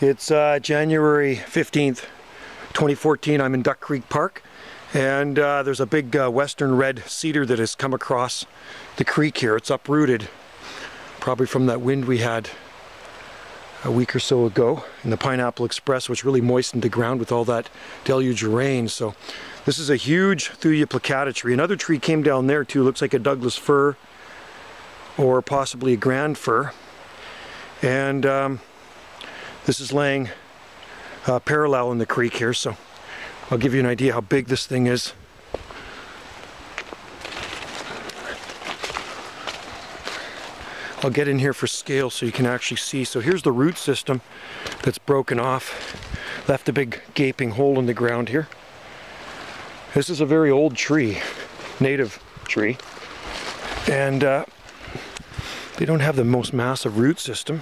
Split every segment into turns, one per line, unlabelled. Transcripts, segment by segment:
It's January 15th, 2014. I'm in Duck Creek Park, and there's a big western red cedar that has come across the creek here. It's uprooted, probably from that wind we had a week or so ago in the Pineapple Express, which really moistened the ground with all that deluge of rain. So this is a huge Thuja plicata tree. Another tree came down there too. Looks like a Douglas fir or possibly a grand fir. And this is laying parallel in the creek here, so I'll give you an idea how big this thing is. I'll get in here for scale so you can actually see. So here's the root system that's broken off, left a big gaping hole in the ground here. This is a very old tree, native tree, and they don't have the most massive root system.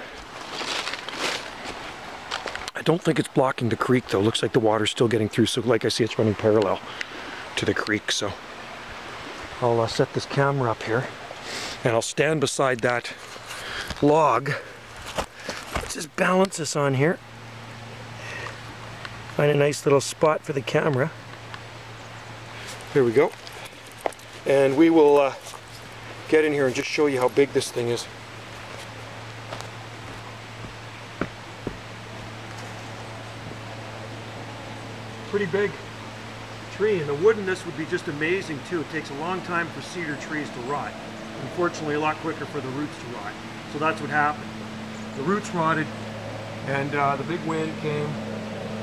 I don't think it's blocking the creek though. Looks like the water's still getting through, so like I see, it's running parallel to the creek. So I'll set this camera up here and I'll stand beside that log. Let's just balance this on here. Find a nice little spot for the camera. There we go. And we will get in here and just show you how big this thing is. Pretty big tree, and the wood in this would be just amazing too. It takes a long time for cedar trees to rot. Unfortunately, a lot quicker for the roots to rot. So that's what happened. The roots rotted, and the big wind came,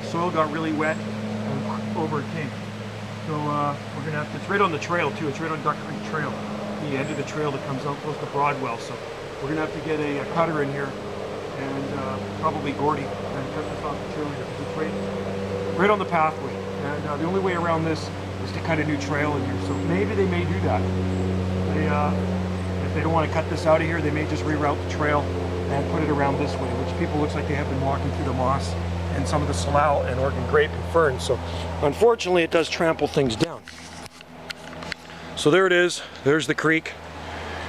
the soil got really wet, and over it came. So we're gonna have to, it's right on the trail too, it's right on Duck Creek Trail, the end of the trail that comes out close to Broadwell. So we're gonna have to get a cutter in here, and probably Gordy, and cut this off the trail here. It's right on the pathway, and the only way around this is to cut a new trail in here. So maybe they may do that. If they don't want to cut this out of here, they may just reroute the trail and put it around this way, which people looks like they have been walking through the moss and some of the salal and Oregon grape and fern. So unfortunately it does trample things down. So there it is, there's the creek,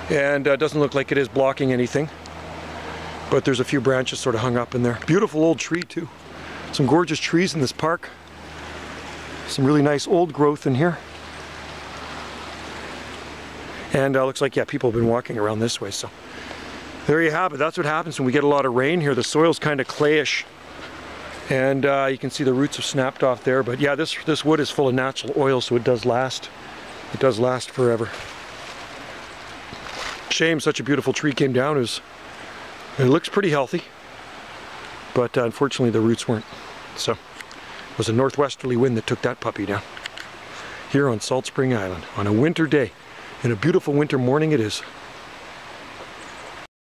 and it doesn't look like it is blocking anything, but there's a few branches sort of hung up in there. Beautiful old tree too. Some gorgeous trees in this park. Some really nice old growth in here. And looks like, yeah, people have been walking around this way. So there you have it. That's what happens when we get a lot of rain here. The soil's kind of clayish, and you can see the roots have snapped off there. But yeah, this wood is full of natural oil, so it does last. It does last forever. Shame such a beautiful tree came down. It looks pretty healthy, but unfortunately the roots weren't. So it was a northwesterly wind that took that puppy down. Here on Salt Spring Island on a winter day. And a beautiful winter morning it is.